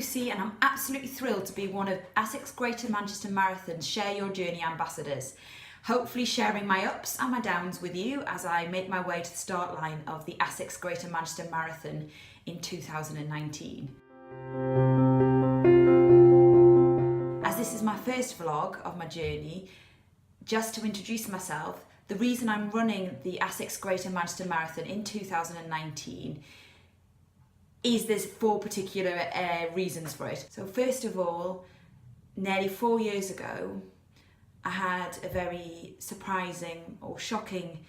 Lucy and I'm absolutely thrilled to be one of Asics Greater Manchester Marathon's Share Your Journey ambassadors, hopefully sharing my ups and my downs with you as I make my way to the start line of the Asics Greater Manchester Marathon in 2019. As this is my first vlog of my journey, just to introduce myself, the reason I'm running the Asics Greater Manchester Marathon in 2019 is there's 4 particular reasons for it. So first of all, nearly 4 years ago, I had a very surprising or shocking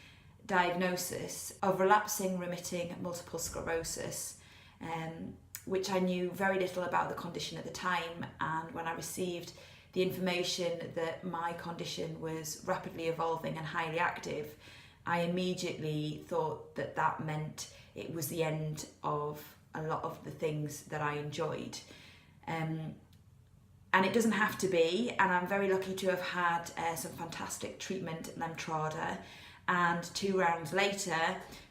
diagnosis of relapsing remitting multiple sclerosis, which I knew very little about the condition at the time. And when I received the information that my condition was rapidly evolving and highly active, I immediately thought that that meant it was the end of a lot of the things that I enjoyed. And it doesn't have to be, and I'm very lucky to have had some fantastic treatment at Lemtrada, and 2 rounds later,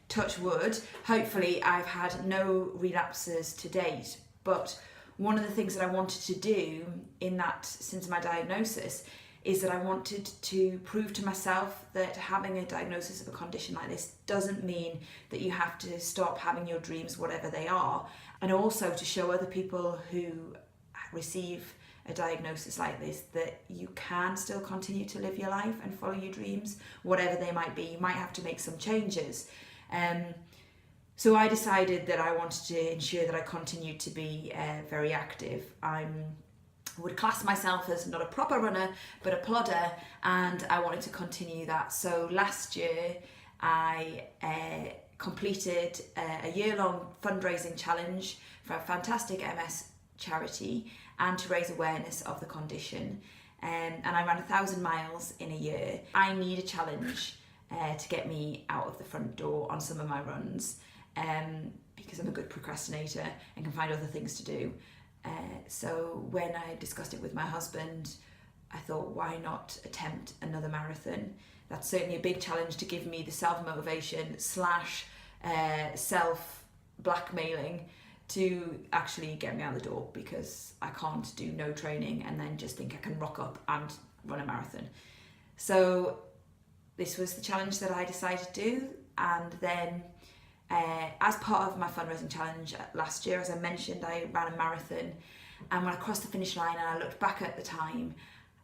touch wood, hopefully I've had no relapses to date. But one of the things that I wanted to do in that, since my diagnosis, is that I wanted to prove to myself that having a diagnosis of a condition like this doesn't mean that you have to stop having your dreams, whatever they are, and also to show other people who receive a diagnosis like this that you can still continue to live your life and follow your dreams, whatever they might be. You might have to make some changes. So I decided that I wanted to ensure that I continued to be very active. I would class myself as not a proper runner, but a plodder, and I wanted to continue that. So last year I completed a year-long fundraising challenge for a fantastic MS charity and to raise awareness of the condition. And I ran 1,000 miles in a year. I need a challenge to get me out of the front door on some of my runs, because I'm a good procrastinator and can find other things to do. So when I discussed it with my husband, I thought, why not attempt another marathon? That's certainly a big challenge to give me the self-motivation / self-blackmailing to actually get me out the door, because I can't do no training and then just think I can rock up and run a marathon. So this was the challenge that I decided to do. And then as part of my fundraising challenge last year, as I mentioned, I ran a marathon, and when I crossed the finish line and I looked back at the time,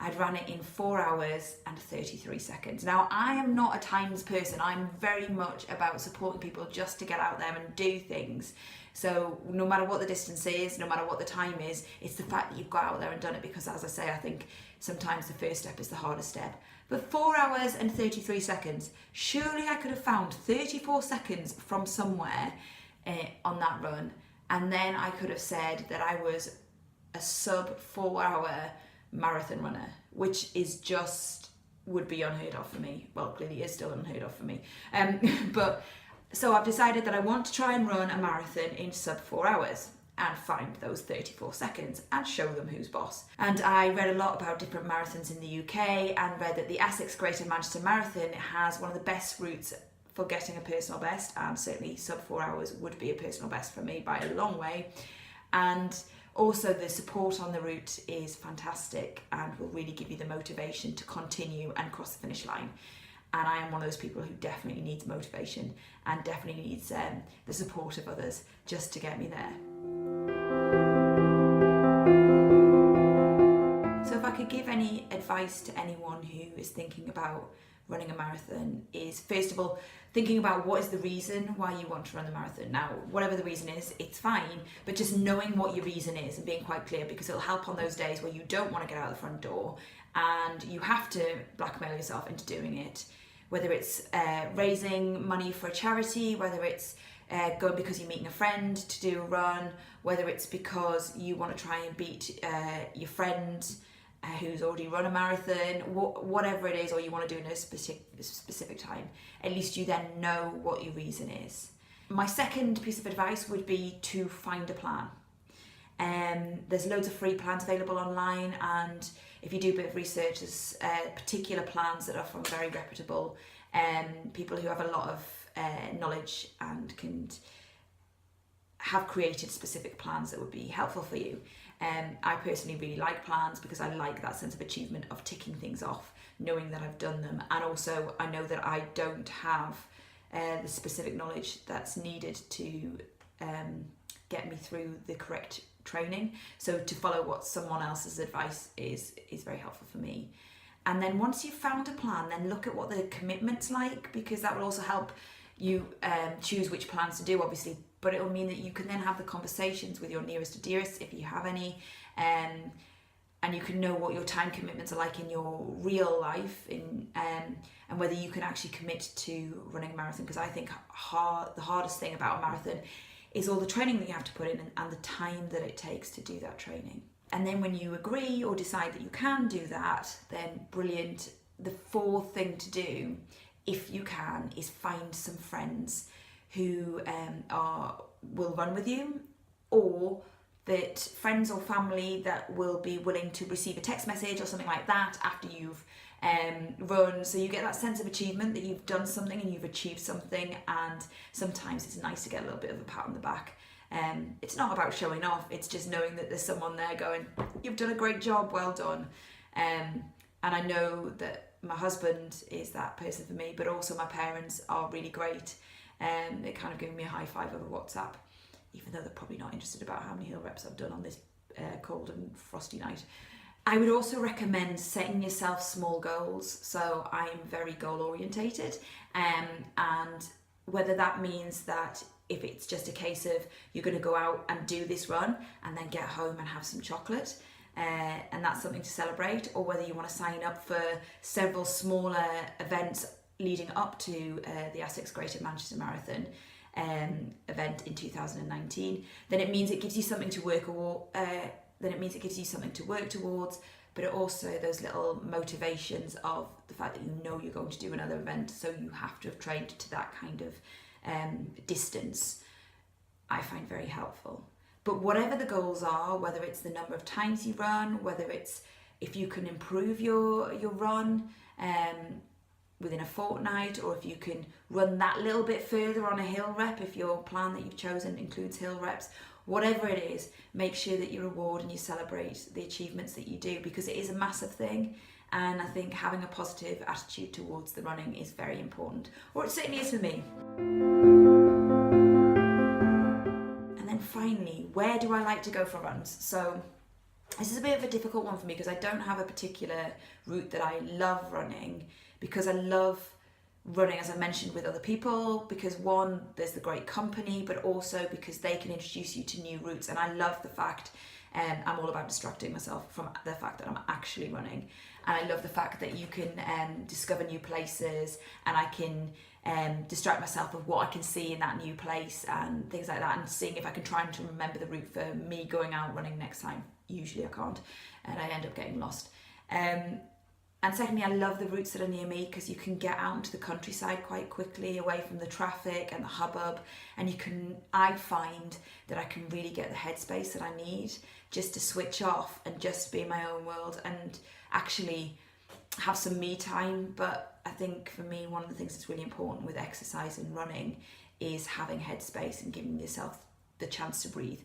I'd ran it in 4 hours and 33 seconds. Now, I am not a times person. I'm very much about supporting people just to get out there and do things. So no matter what the distance is, no matter what the time is, it's the fact that you've got out there and done it, because as I say, I think sometimes the first step is the hardest step. But 4 hours and 33 seconds, surely I could have found 34 seconds from somewhere on that run, and then I could have said that I was a sub 4 hour marathon runner, which is just, would be unheard of for me. Well, clearly is still unheard of for me. But so I've decided that I want to try and run a marathon in sub 4 hours and find those 34 seconds and show them who's boss. And I read a lot about different marathons in the UK and read that the Asics Greater Manchester Marathon has one of the best routes for getting a personal best, and certainly sub 4 hours would be a personal best for me by a long way. And also the support on the route is fantastic and will really give you the motivation to continue and cross the finish line. And I am one of those people who definitely needs motivation and definitely needs the support of others just to get me there. So if I could give any advice to anyone who is thinking about running a marathon, is first of all thinking about what is the reason why you want to run the marathon. Now, whatever the reason is, it's fine, but just knowing what your reason is and being quite clear, because it'll help on those days where you don't want to get out the front door and you have to blackmail yourself into doing it, whether it's raising money for a charity, whether it's going because you're meeting a friend to do a run, whether it's because you want to try and beat your friend who's already run a marathon, whatever it is, or you want to do it in a specific time. At least you then know what your reason is. My second piece of advice would be to find a plan. There's loads of free plans available online, and if you do a bit of research, there's particular plans that are from very reputable people who have a lot of knowledge and can have created specific plans that would be helpful for you. I personally really like plans because I like that sense of achievement of ticking things off, knowing that I've done them, and also I know that I don't have the specific knowledge that's needed to get me through the correct training. So to follow what someone else's advice is very helpful for me. And then once you've found a plan, then look at what the commitment's like, because that will also help you choose which plans to do, obviously, but it will mean that you can then have the conversations with your nearest to dearest, if you have any, and you can know what your time commitments are like in your real life, and whether you can actually commit to running a marathon. Because I think the hardest thing about a marathon is all the training that you have to put in and the time that it takes to do that training. And then when you agree or decide that you can do that, then brilliant. The fourth thing to do, if you can, is find some friends who will run with you, or that friends or family that will be willing to receive a text message or something like that after you've run, so you get that sense of achievement that you've done something and you've achieved something. And sometimes it's nice to get a little bit of a pat on the back. It's not about showing off, it's just knowing that there's someone there going, you've done a great job, well done. And I know that my husband is that person for me, but also my parents are really great. They're kind of giving me a high five over WhatsApp, even though they're probably not interested about how many hill reps I've done on this cold and frosty night. I would also recommend setting yourself small goals. So I am very goal orientated, and whether that means that if it's just a case of you're going to go out and do this run and then get home and have some chocolate, and that's something to celebrate, or whether you want to sign up for several smaller events leading up to the Asics Greater Manchester Marathon event in 2019, then it means it gives you something to work towards, but it also those little motivations of the fact that you know you're going to do another event, so you have to have trained to that kind of distance, I find very helpful. But whatever the goals are, whether it's the number of times you run, whether it's if you can improve your run within a fortnight, or if you can run that little bit further on a hill rep, if your plan that you've chosen includes hill reps, whatever it is, make sure that you reward and you celebrate the achievements that you do, because it is a massive thing. And I think having a positive attitude towards the running is very important, or it certainly is for me. And then finally, where do I like to go for runs? So this is a bit of a difficult one for me, because I don't have a particular route that I love running, because I love running, as I mentioned, with other people, because one, there's the great company, but also because they can introduce you to new routes. And I love the fact, I'm all about distracting myself from the fact that I'm actually running. And I love the fact that you can discover new places, and I can distract myself of what I can see in that new place and things like that, and seeing if I can try to remember the route for me going out running next time. Usually I can't, and I end up getting lost. And secondly, I love the routes that are near me, because you can get out into the countryside quite quickly, away from the traffic and the hubbub, and I find that I can really get the headspace that I need just to switch off and just be in my own world and actually have some me time. But I think for me, one of the things that's really important with exercise and running is having headspace and giving yourself the chance to breathe.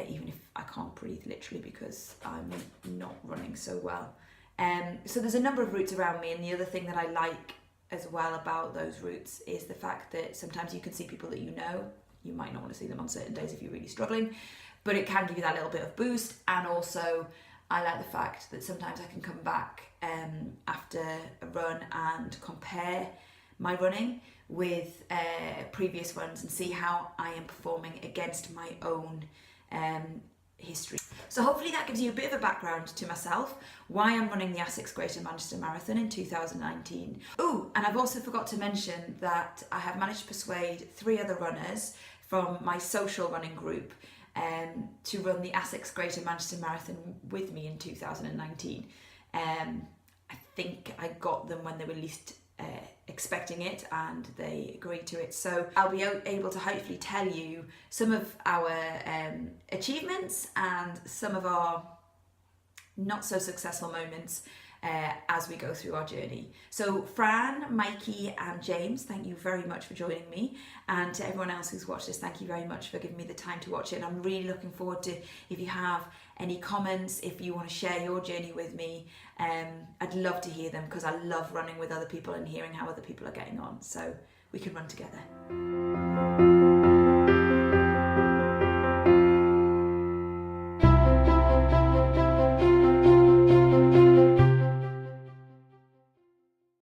Even if I can't breathe literally because I'm not running so well. So there's a number of routes around me, and the other thing that I like as well about those routes is the fact that sometimes you can see people that you know. You might not want to see them on certain days if you're really struggling, but it can give you that little bit of boost. And also I like the fact that sometimes I can come back after a run and compare my running with previous runs and see how I am performing against my own history. So hopefully that gives you a bit of a background to myself, why I'm running the Asics Greater Manchester Marathon in 2019. Oh, and I've also forgot to mention that I have managed to persuade 3 other runners from my social running group to run the Asics Greater Manchester Marathon with me in 2019. I think I got them when they were least expecting it, and they agreed to it. So I'll be able to hopefully tell you some of our achievements and some of our not so successful moments as we go through our journey. So Fran, Mikey and James, thank you very much for joining me, and to everyone else who's watched this, thank you very much for giving me the time to watch it. And I'm really looking forward to, if you have any comments, if you want to share your journey with me, I'd love to hear them, because I love running with other people and hearing how other people are getting on, so we can run together.